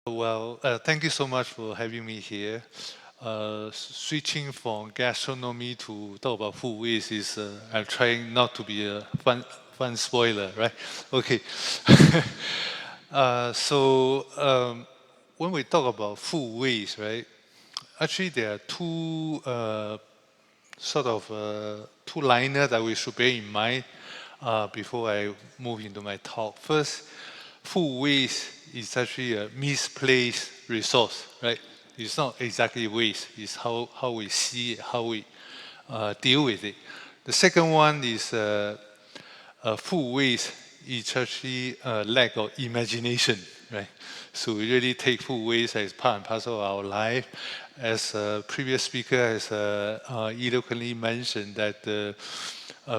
Well, thank you so much for having me here. Switching from gastronomy to talk about food waste is, I'm trying not to be a fun spoiler, right? Okay. When we talk about food waste, right, actually there are two liners that we should bear in mind before I move into my talk. First, food waste is actually a misplaced resource, right? It's not exactly waste, it's how we see it, how we deal with it. The second one is food waste is actually a lack of imagination, right? So we really take food waste as part and parcel of our life. As a previous speaker has eloquently mentioned that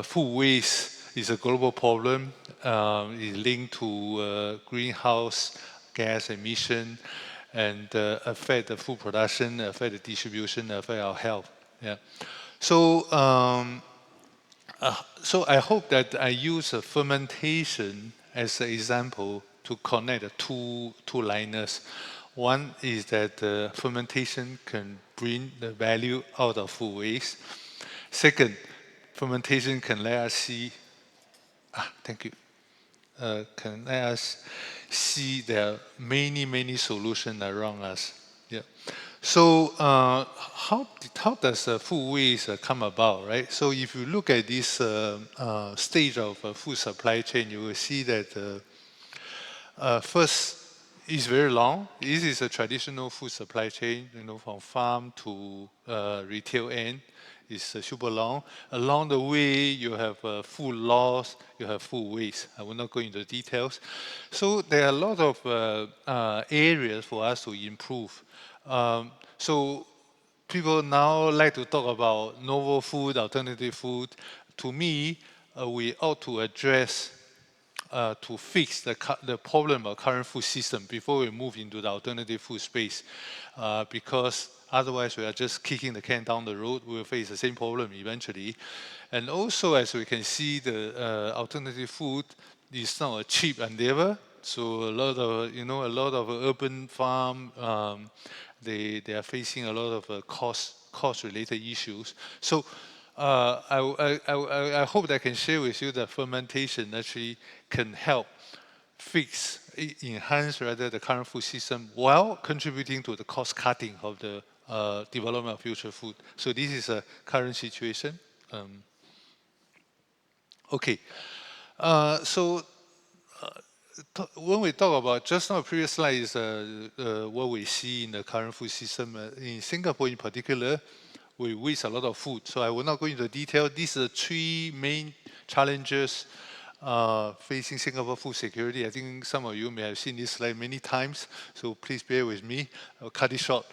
food waste is a global problem. It's linked to greenhouse gas emission and affect the food production, affect the distribution, affect our health. Yeah. So so I hope that I use fermentation as an example to connect the two liners. One is that fermentation can bring the value out of food waste. Second, fermentation can let us see, thank you, can let us see there are many solutions around us. Yeah. So how does food waste come about, right? So if you look at this stage of food supply chain, you will see that first, it's very long. This is a traditional food supply chain, from farm to retail end. It's super long. Along the way, you have food loss, you have food waste. I will not go into details. So there are a lot of areas for us to improve. So people now like to talk about novel food, alternative food. To me, we ought to address to fix the problem of current food system before we move into the alternative food space. Because otherwise we are just kicking the can down the road, we will face the same problem eventually. And also, as we can see, the alternative food is not a cheap endeavor. So a lot of urban farm, they are facing a lot of cost related issues. So I hope that I can share with you that fermentation actually can help fix, enhance rather the current food system while contributing to the cost cutting of the development of future food. So this is a current situation. Okay, so when we talk about, just now previous slide is what we see in the current food system. In Singapore in particular, we waste a lot of food. So I will not go into detail. These are three main challenges facing Singapore food security. I think some of you may have seen this slide many times, so please bear with me. I'll cut it short.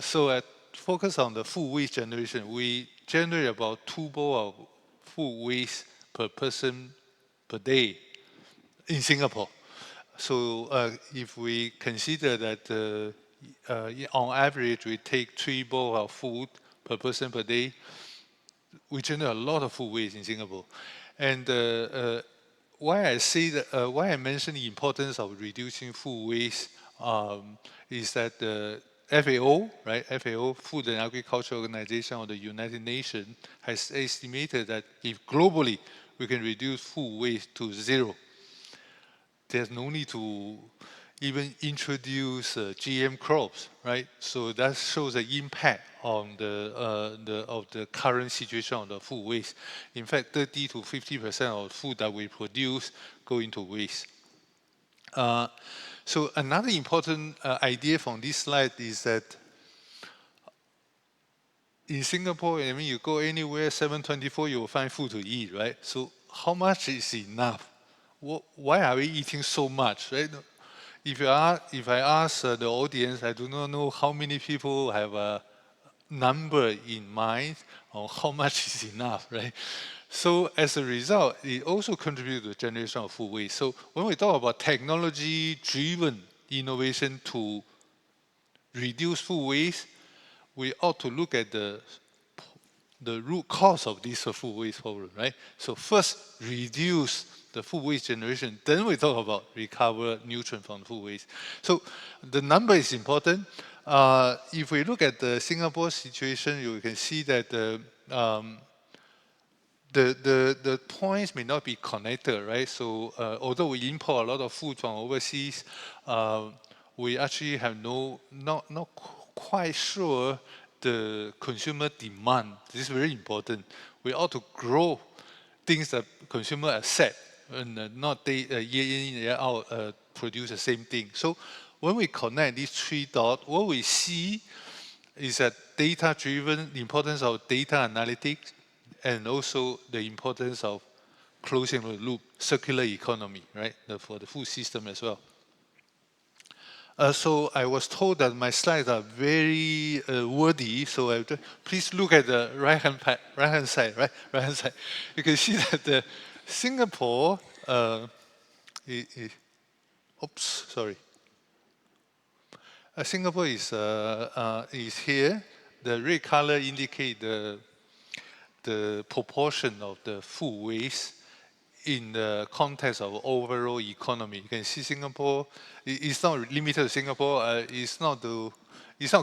So focus on the food waste generation. We generate about 2 bowl of food waste per person per day in Singapore. So if we consider that on average we take 3 bowls of food per person per day, we generate a lot of food waste in Singapore. And why I say that, why I mention the importance of reducing food waste is that the FAO, right? FAO, Food and Agriculture Organization of the United Nations, has estimated that if globally we can reduce food waste to 0, there's no need to even introduce GM crops, right? So that shows the impact on of the current situation of the food waste. In fact, 30 to 50% of food that we produce go into waste. So another important idea from this slide is that in Singapore, I mean, you go anywhere, 7/24, you will find food to eat, right? So how much is enough? Why are we eating so much, right? If I ask the audience, I do not know how many people have a number in mind on how much is enough, right? So as a result, it also contributes to the generation of food waste. So when we talk about technology-driven innovation to reduce food waste, we ought to look at the root cause of this food waste problem, right? So first, reduce the food waste generation, then we talk about recover nutrient from food waste. So the number is important. If we look at the Singapore situation, you can see that the points may not be connected, right? So although we import a lot of food from overseas, we actually have not quite sure the consumer demand. This is very important. We ought to grow things that consumer accept and not they year in, year out produce the same thing. So when we connect these three dots, what we see is that data-driven, the importance of data analytics, and also the importance of closing the loop, circular economy, right, for the food system as well. So I was told that my slides are very wordy, so please look at the right-hand side, right? Right-hand side. You can see that Singapore, oops, sorry. Singapore is here. The red color indicate the proportion of the food waste in the context of overall economy. You can see Singapore, it's not limited to Singapore, it's not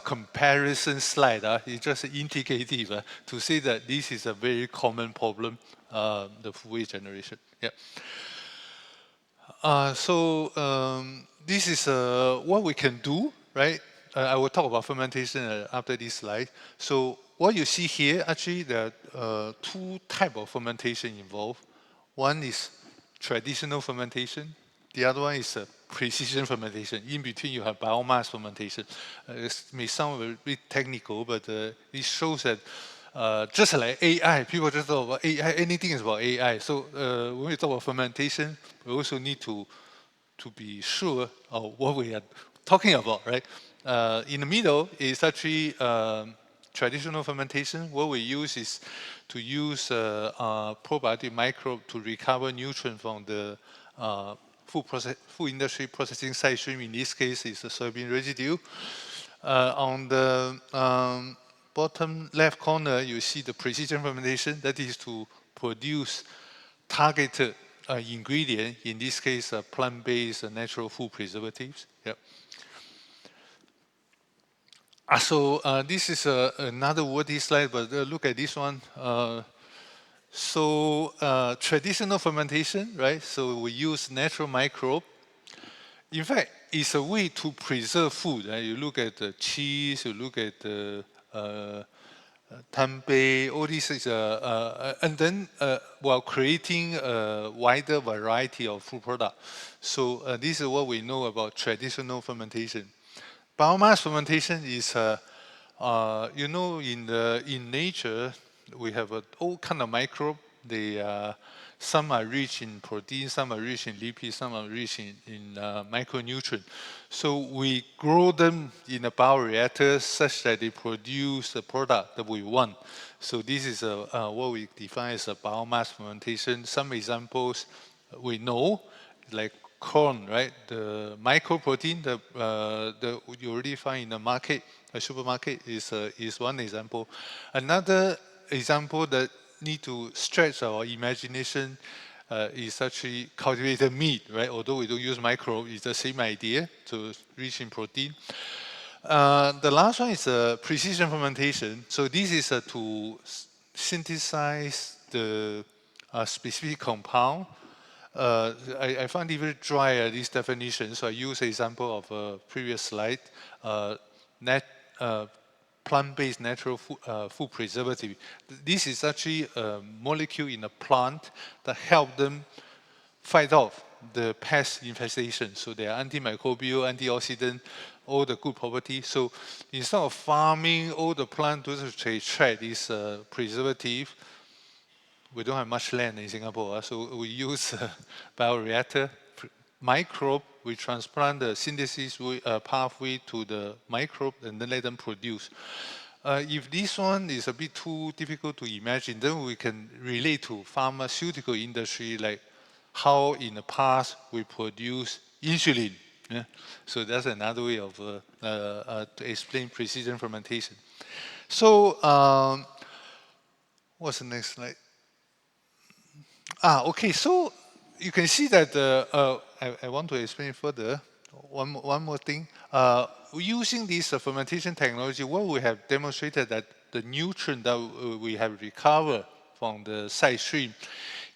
comparison slide, it's just indicative to say that this is a very common problem, the food waste generation. Yeah. This is what we can do, right? I will talk about fermentation after this slide. So what you see here, actually there are two types of fermentation involved. One is traditional fermentation. The other one is precision fermentation. In between, you have biomass fermentation. It may sound a bit technical, but it shows that just like AI, people just talk about AI, anything is about AI. So when we talk about fermentation, we also need to be sure of what we are talking about, right? In the middle is actually traditional fermentation. What we use is to use probiotic microbe to recover nutrient from the food industry processing side stream. In this case, is the soybean residue. On the bottom left corner, you see the precision fermentation. That is to produce targeted ingredient, in this case, plant-based natural food preservatives. Yep. So this is another wordy slide, but look at this one. Traditional fermentation, right? So we use natural microbe. In fact, it's a way to preserve food. Right? You look at the cheese, you look at the tempeh, all this is, and then while creating a wider variety of food products. So this is what we know about traditional fermentation. Biomass fermentation is, you know, in nature, we have all kind of microbe. Some are rich in protein, some are rich in lipids, some are rich in micronutrients. So we grow them in a bioreactor such that they produce the product that we want. So this is what we define as a biomass fermentation. Some examples we know, like corn, right? The microprotein that you already find in the market, a supermarket, is one example. Another example that need to stretch our imagination is actually cultivated meat, right? Although we don't use microbe, it's the same idea, to rich in protein. The last one is precision fermentation. So this is to synthesize the specific compound. I found it very dry, this definition, so I use an example of a previous slide. Plant-based natural food preservative. This is actually a molecule in a plant that help them fight off the pest infestation. So they are antimicrobial, antioxidant, all the good properties. So instead of farming all the plant to extract this preservative, we don't have much land in Singapore, so we use bioreactor microbe. We transplant the synthesis pathway to the microbe and then let them produce. If this one is a bit too difficult to imagine, then we can relate to pharmaceutical industry, like how in the past we produce insulin. Yeah? So that's another way of to explain precision fermentation. So what's the next slide? Okay, so you can see that I want to explain further. One more thing. Using this fermentation technology, what we have demonstrated that the nutrient that we have recovered from the side stream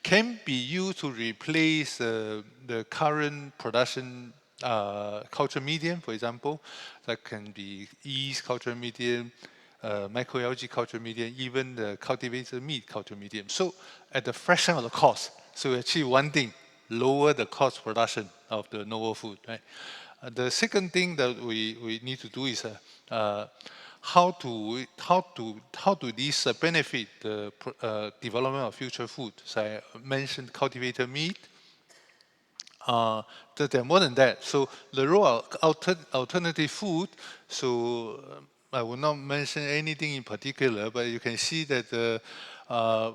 can be used to replace the current production culture medium, for example. That can be yeast culture medium, microalgae culture medium, even the cultivated meat culture medium. So at the fraction of the cost, so we achieve one thing, lower the cost production of the novel food, right? The second thing that we need to do is how do these benefit the development of future food? So I mentioned cultivated meat. There are more than that. So the role of alternative food. So I will not mention anything in particular, but you can see that the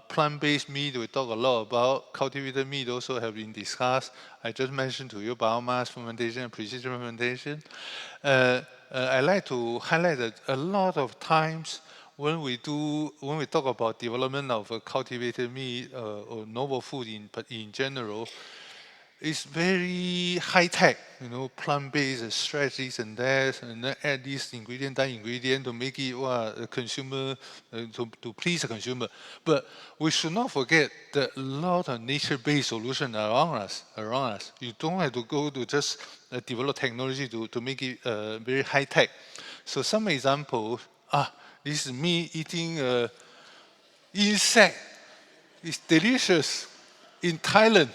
plant-based meat we talk a lot about. Cultivated meat also have been discussed. I just mentioned to you biomass fermentation and precision fermentation. I like to highlight that a lot of times when we talk about development of a cultivated meat or novel food in general, it's very high tech, plant-based strategies and that, and then add this ingredient, that ingredient to make it a consumer, to please the consumer. But we should not forget that a lot of nature-based solutions around us. You don't have to go to just develop technology to make it very high tech. So some examples, this is me eating insect. It's delicious in Thailand.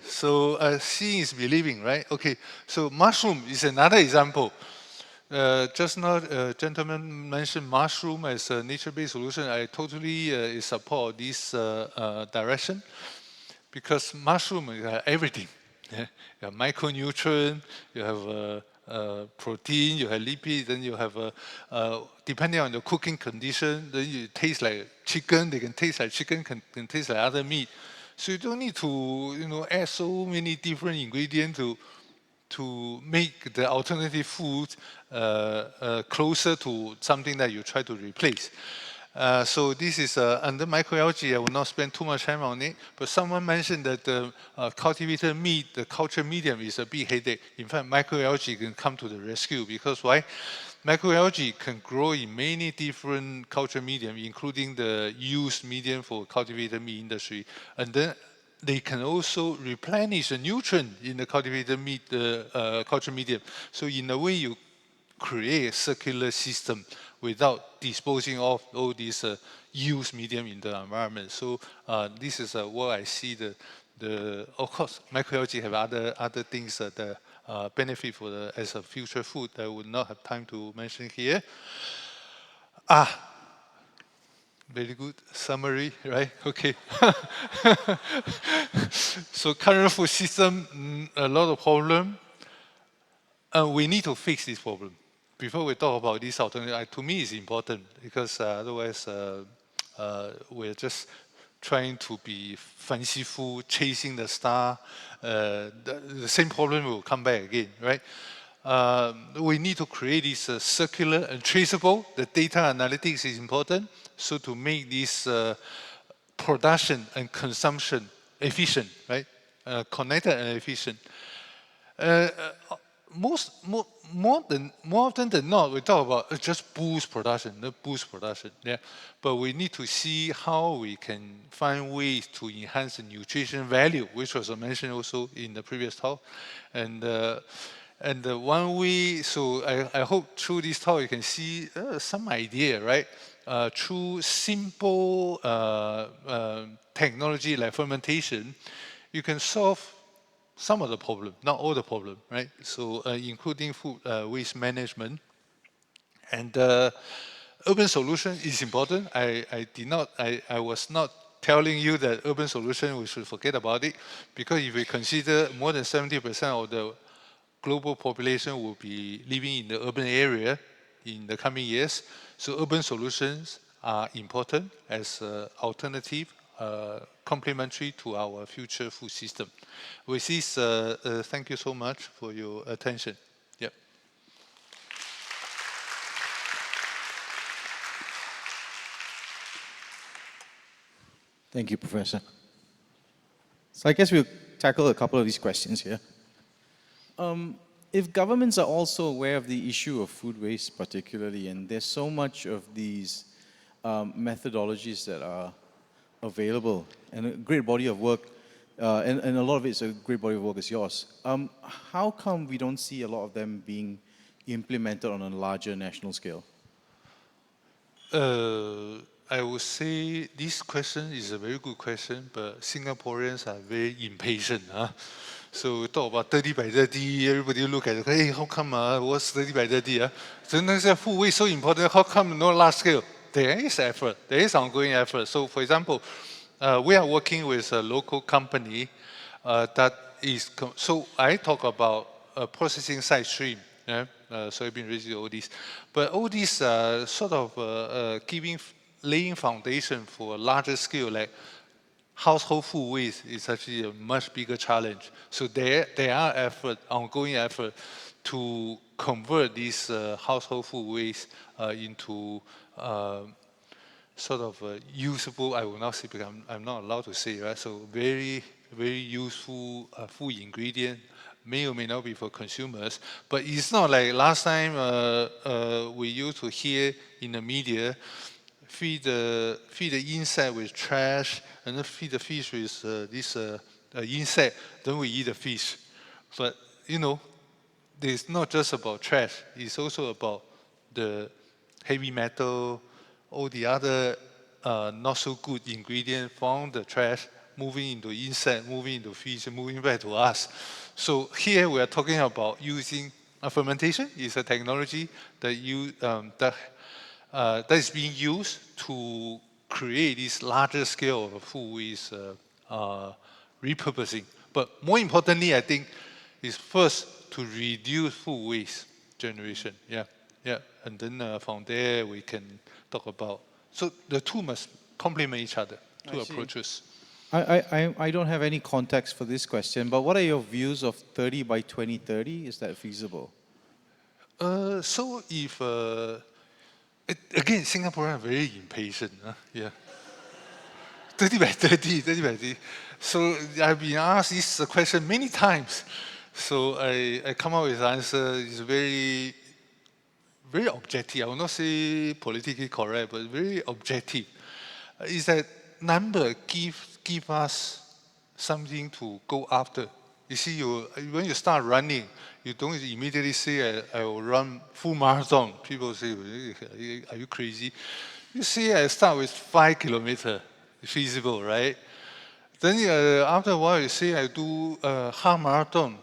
So seeing is believing, right? Okay, so mushroom is another example. Just now, a gentleman mentioned mushroom as a nature-based solution. I totally support this direction because mushroom you have everything. Yeah? You have micronutrient, you have protein, you have lipid, then you have depending on the cooking condition, then you taste like chicken. They can taste like chicken, can taste like other meat. So you don't need to add so many different ingredients to make the alternative food closer to something that you try to replace. So this is under microalgae. I will not spend too much time on it, but someone mentioned that the cultivated meat, the culture medium is a big headache. In fact, microalgae can come to the rescue because why? Microalgae can grow in many different culture medium, including the used medium for cultivated meat industry. And then they can also replenish the nutrient in the cultivated meat culture medium. So in a way, you create a circular system without disposing of all these used medium in the environment. So this is what I see of course, microalgae have other things that benefit as a future food that I would not have time to mention here. Very good summary, right? Okay. So current food system, a lot of problem. We need to fix this problem. Before we talk about this alternative, to me it's important because otherwise we're just trying to be fanciful, chasing the star. The same problem will come back again, right? We need to create this circular and traceable. The data analytics is important. So to make this production and consumption efficient, right? Connected and efficient. More often than not, we talk about just boost production, yeah. But we need to see how we can find ways to enhance the nutrition value, which was mentioned also in the previous talk. And the one way, so I hope through this talk you can see some idea, right? Through simple technology like fermentation, you can solve some of the problem, not all the problem, right? So including food waste management. And urban solution is important. I was not telling you that urban solution, we should forget about it, because if we consider more than 70% of the global population will be living in the urban area in the coming years, so urban solutions are important as alternative complementary to our future food system. With this, thank you so much for your attention. Yeah. Thank you, Professor. So I guess we'll tackle a couple of these questions here. If governments are also aware of the issue of food waste particularly, and there's so much of these methodologies that are available, and a great body of work, and a lot of it's a great body of work is yours, how come we don't see a lot of them being implemented on a larger national scale? I would say this question is a very good question, but Singaporeans are very impatient. Huh? So we talk about 30 by 30, everybody look at it, hey, how come what's 30 by 30? So next food waste so important, how come no large scale? There is effort, there is ongoing effort. So for example, we are working with a local company that is, so I talk about processing side stream, yeah? Soybean residue, all these. But all these sort of laying foundation for a larger scale, like household food waste is actually a much bigger challenge. So there are ongoing effort to convert this household food waste into sort of usable, I will not say because I'm not allowed to say, right? So very, very useful food ingredient, may or may not be for consumers, but it's not like last time we used to hear in the media, feed the insect with trash, and then feed the fish with this insect, then we eat the fish. But, you know, it's not just about trash, it's also about the heavy metal, all the other not so good ingredients from the trash moving into insect, moving into fish, moving back to us. So here we are talking about using fermentation. Is a technology that that is being used to create this larger scale of food waste repurposing. But more importantly, I think, is first to reduce food waste generation. Yeah, yeah, and then from there we can talk about. So the two must complement each other. Two approaches. I don't have any context for this question, but what are your views of 30 by 2030? Is that feasible? So if again, Singaporeans are very impatient. Yeah. 30 by 30, 30 by 30. So I've been asked this question many times. So I come up with an answer. It's very, very objective. I will not say politically correct, but very objective. Is that number give us something to go after. You see, when you start running, you don't immediately say, I will run full marathon. People say, are you crazy? You say, I start with 5 kilometers. Feasible, right? Then after a while, you say, I do half marathon.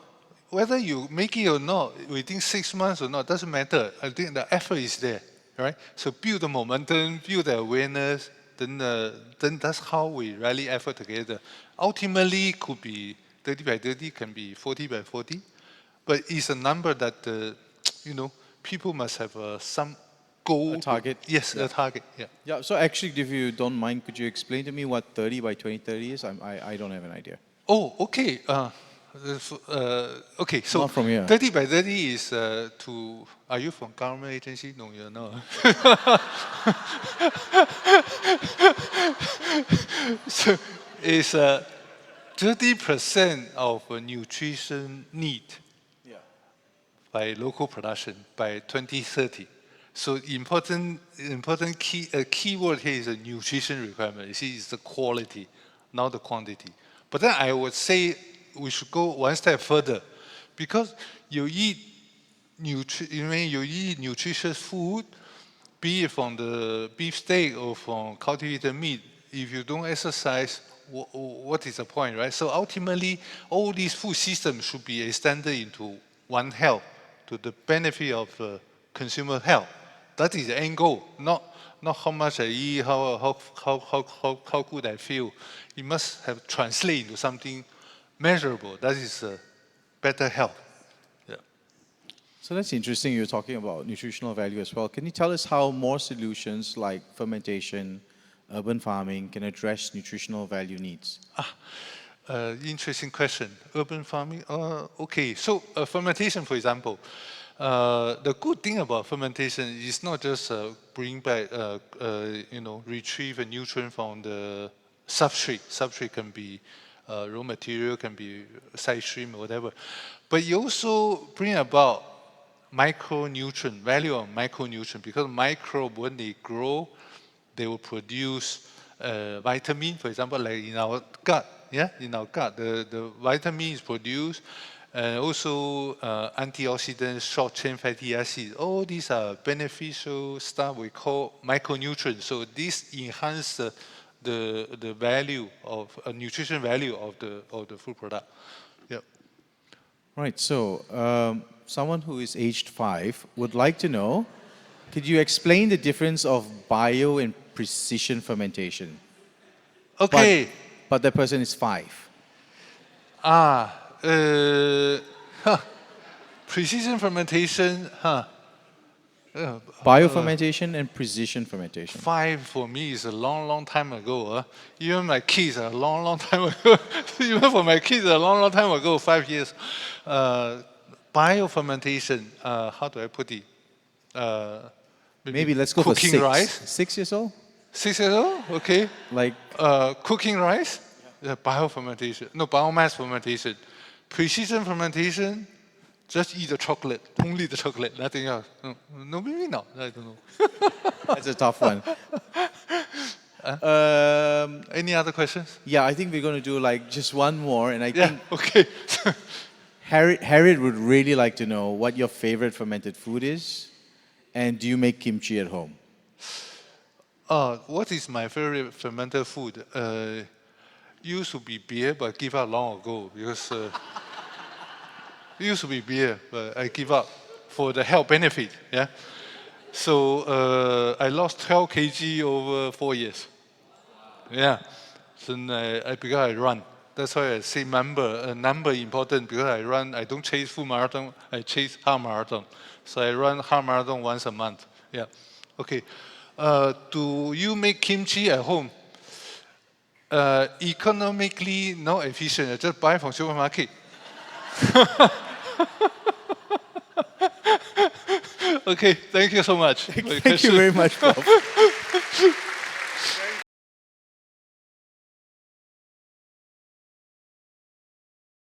Whether you make it or not, within 6 months or not, doesn't matter. I think the effort is there, right? So build the momentum, build the awareness, then that's how we rally effort together. Ultimately, could be 30 by 30, can be 40 by 40, but it's a number that, you know, people must have some goal. A target? Yes, Yeah. a target, yeah. Yeah, so actually, if you don't mind, could you explain to me what 30 by 2030 is? I don't have an idea. Oh, okay. Okay, so Not from here. 30 by 30 is to, are you from government agency? No, you're not. So it's 30% of nutrition need by local production by 2030. So important key word here is a nutrition requirement. You see, it's the quality, not the quantity. But then I would say we should go one step further, because you eat nutritious food, be it from the beef steak or from cultivated meat. If you don't exercise, what is the point, right? So ultimately, all these food systems should be extended into one health, to the benefit of consumer health. That is the end goal, not how much I eat, how good I feel. It must have translate into something measurable. That is better health. Yeah. So that's interesting. You're talking about nutritional value as well. Can you tell us how more solutions like fermentation, urban farming can address nutritional value needs? Interesting question. Urban farming. Okay, so fermentation, for example. The good thing about fermentation is not just bring back, retrieve a nutrient from the substrate. Substrate can be raw material, can be side stream or whatever. But you also bring about micronutrient, value of micronutrient, because microbe, when they grow, they will produce vitamin, for example, like in our gut, yeah, in our gut, the vitamin is produced, also antioxidants, short-chain fatty acids, all these are beneficial stuff we call micronutrients. So this enhances the value of nutrition value of the food product. Yeah. Right. So someone who is aged 5 would like to know, could you explain the difference of bio and precision fermentation? Okay. But the person is 5. Precision fermentation, Biofermentation and precision fermentation. 5 for me is a long, long time ago. Even my kids a long, long time ago. Even for my kids a long, long time ago, 5 years. Biofermentation, how do I put it? Maybe let's go for cooking 6. rice. 6 years old? 6 years old, okay. Like Cooking rice, biofermentation. No, biomass fermentation. Precision fermentation, just eat the chocolate, only the chocolate, nothing else. No, maybe not, I don't know. that's a tough one. Any other questions? Yeah, I think we're going to do like just one more, and I Yeah, think okay. Harriet would really like to know what your favorite fermented food is, and do you make kimchi at home? What is my favorite fermented food? Used to be beer, but give up long ago because it used to be beer, but I give up for the health benefit. Yeah. So I lost 12 kg over 4 years. Yeah. So because I run. That's why I say number important because I run. I don't chase full marathon. I chase half marathon. So I run half marathon once a month. Yeah. Okay. Do you make kimchi at home? Economically not efficient. I just buy from supermarket. Okay, thank you so much. Thank you very much, Prof.